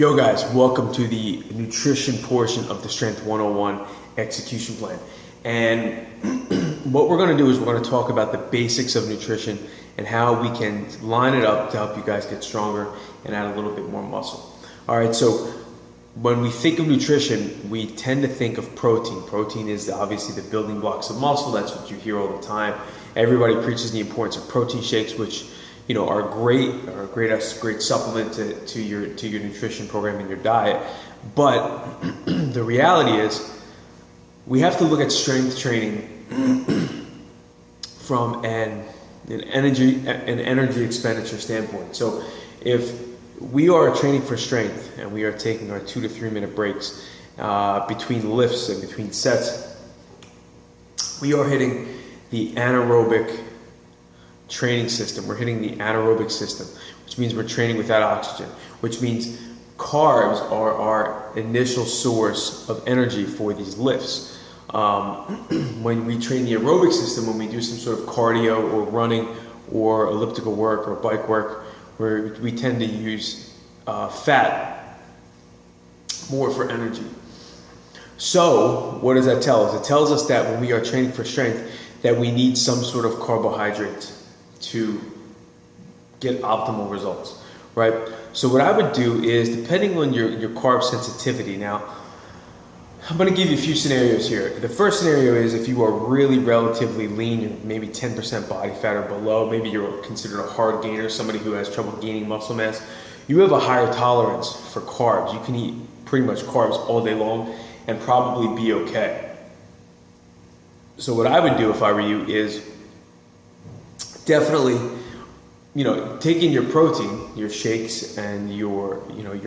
Yo guys, welcome to the nutrition portion of the Strength 101 execution plan. And what we're going to do is we're going to talk about the basics of nutrition and how we can line it up to help you guys get stronger and add a little bit more muscle. All right, so when we think of nutrition, we tend to think of protein. Protein is obviously the building blocks of muscle. That's what you hear all the time. Everybody preaches the importance of protein shakes, which are a great supplement to your nutrition program and your diet. But the reality is we have to look at strength training from an energy expenditure standpoint. So if we are training for strength and we are taking our 2 to 3 minute breaks between lifts and between sets, we are hitting the anaerobic training system. We're hitting the anaerobic system, which means we're training without oxygen, which means carbs are our initial source of energy for these lifts. When we train the aerobic system, when we do some sort of cardio or running or elliptical work or bike work, where we tend to use fat more for energy. So what does that tell us? It tells us that when we are training for strength, that we need some sort of carbohydrates to get optimal results, right? So what I would do is, depending on your carb sensitivity, now I'm going to give you a few scenarios here. The first scenario is if you are really relatively lean, maybe 10% body fat or below, maybe you're considered a hard gainer, somebody who has trouble gaining muscle mass, you have a higher tolerance for carbs. You can eat pretty much carbs all day long and probably be okay. So what I would do if I were you is definitely, taking your protein, your shakes and your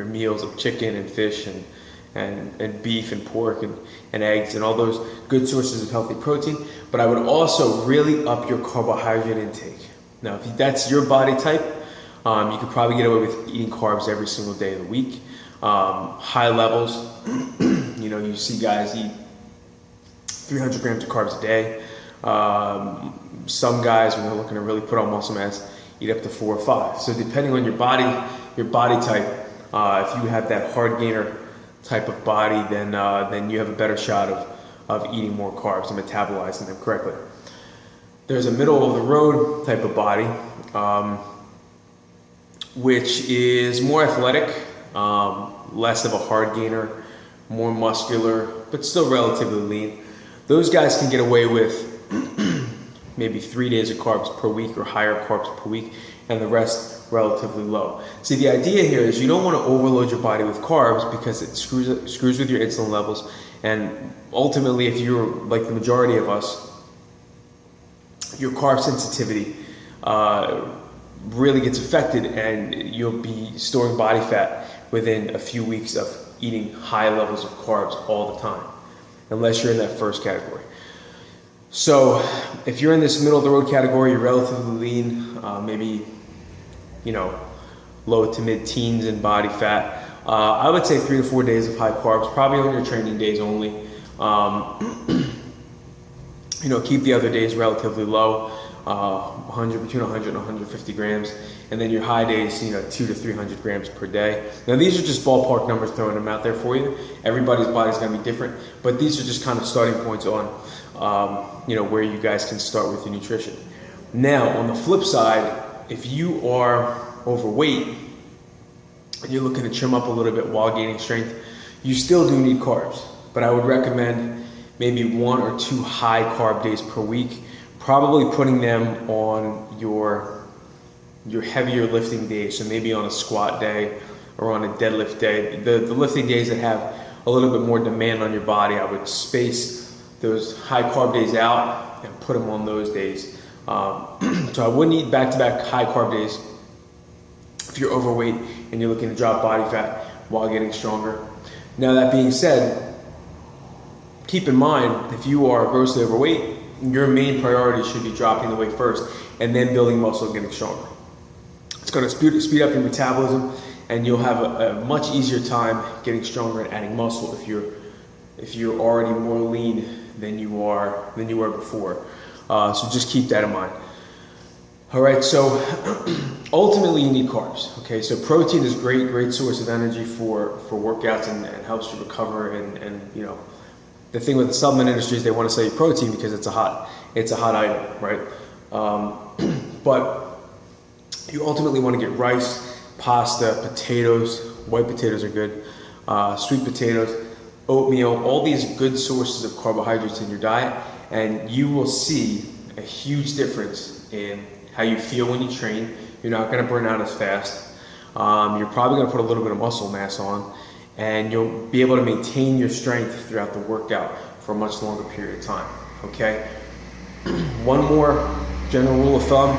meals of chicken and fish and beef and pork and eggs and all those good sources of healthy protein. But I would also really up your carbohydrate intake. Now, if that's your body type, you could probably get away with eating carbs every single day of the week. High levels, you see guys eat 300 grams of carbs a day. Some guys, when they're looking to really put on muscle mass, eat up to 4 or 5. So depending on your body type, if you have that hard gainer type of body, then you have a better shot of eating more carbs and metabolizing them correctly. There's a middle of the road type of body, which is more athletic, less of a hard gainer, more muscular, but still relatively lean. Those guys can get away with maybe 3 days of carbs per week or higher carbs per week, and the rest relatively low. See, the idea here is you don't want to overload your body with carbs because it screws with your insulin levels, and ultimately, if you're like the majority of us, your carb sensitivity really gets affected, and you'll be storing body fat within a few weeks of eating high levels of carbs all the time, unless you're in that first category. So if you're in this middle of the road category, you're relatively lean, maybe, low to mid teens in body fat, I would say 3 to 4 days of high carbs, probably on your training days only. Keep the other days relatively low, between 100 and 150 grams. And then your high days, 200 to 300 grams per day. Now these are just ballpark numbers, throwing them out there for you. Everybody's body's gonna be different, but these are just kind of starting points on, where you guys can start with your nutrition. Now, on the flip side, if you are overweight and you're looking to trim up a little bit while gaining strength, you still do need carbs, but I would recommend maybe 1 or 2 high carb days per week, probably putting them on your heavier lifting days. So maybe on a squat day or on a deadlift day, the lifting days that have a little bit more demand on your body, I would space those high carb days out and put them on those days. So I wouldn't eat back-to-back high carb days if you're overweight and you're looking to drop body fat while getting stronger. Now, that being said, keep in mind, if you are grossly overweight, your main priority should be dropping the weight first and then building muscle and getting stronger. It's going to speed up your metabolism, and you'll have a much easier time getting stronger and adding muscle if you're already more lean than you were before. So just keep that in mind. All right, so ultimately you need carbs. Okay, so protein is great source of energy for workouts and helps you recover. And you know, the thing with the supplement industry is they want to sell you protein because it's a hot item, right? But you ultimately want to get rice, pasta, potatoes. White potatoes are good. Sweet potatoes, oatmeal, all these good sources of carbohydrates in your diet, and you will see a huge difference in how you feel when you train. You're not going to burn out as fast. You're probably going to put a little bit of muscle mass on, and you'll be able to maintain your strength throughout the workout for a much longer period of time. Okay. One more general rule of thumb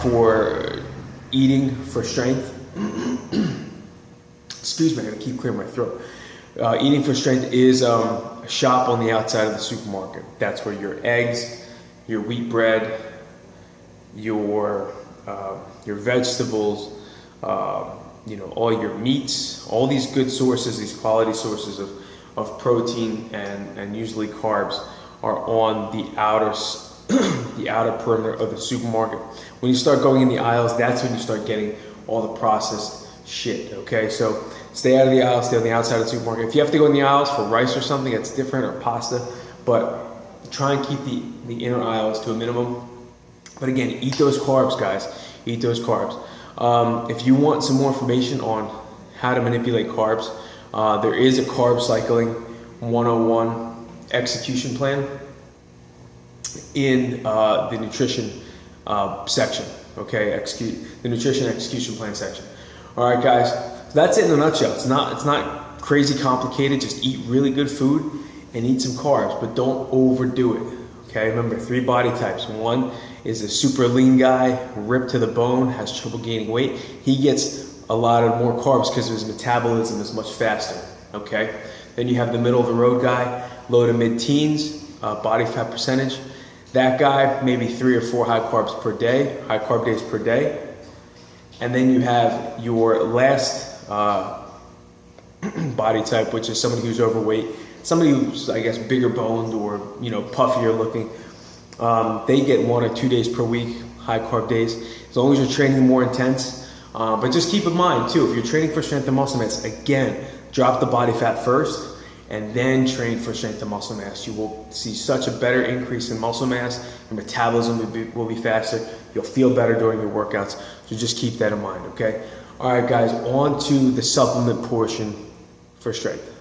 for eating for strength. Excuse me, I gotta keep clearing my throat. Eating for strength is shop on the outside of the supermarket. That's where your eggs, your wheat bread, your vegetables, you know, all your meats, all these good sources, these quality sources of protein and usually carbs are on the outer the outer perimeter of the supermarket. When you start going in the aisles, that's when you start getting all the processed shit. Okay, so stay out of the aisles, stay on the outside of the supermarket. If you have to go in the aisles for rice or something, that's different, or pasta, but try and keep the inner aisles to a minimum. But again, eat those carbs, guys. Eat those carbs. If you want some more information on how to manipulate carbs, there is a carb cycling 101 execution plan in the nutrition section. Okay, the nutrition execution plan section. All right, guys. So that's it in a nutshell. It's not crazy complicated. Just eat really good food and eat some carbs, but don't overdo it. Okay, remember 3 body types. One is a super lean guy, ripped to the bone, has trouble gaining weight. He gets a lot of more carbs because his metabolism is much faster. Okay, then you have the middle of the road guy, low to mid teens, body fat percentage. That guy, maybe 3 or 4 high carbs per day, high carb days per day. And then you have your last body type, which is somebody who's overweight, somebody who's, I guess, bigger boned or, you know, puffier looking. They get 1 or 2 days per week, high carb days, as long as you're training more intense. But just keep in mind too, if you're training for strength and muscle mass, again, drop the body fat first and then train for strength and muscle mass. You will see such a better increase in muscle mass. Your metabolism will be faster. You'll feel better during your workouts. So just keep that in mind, okay? All right, guys, on to the supplement portion for strength.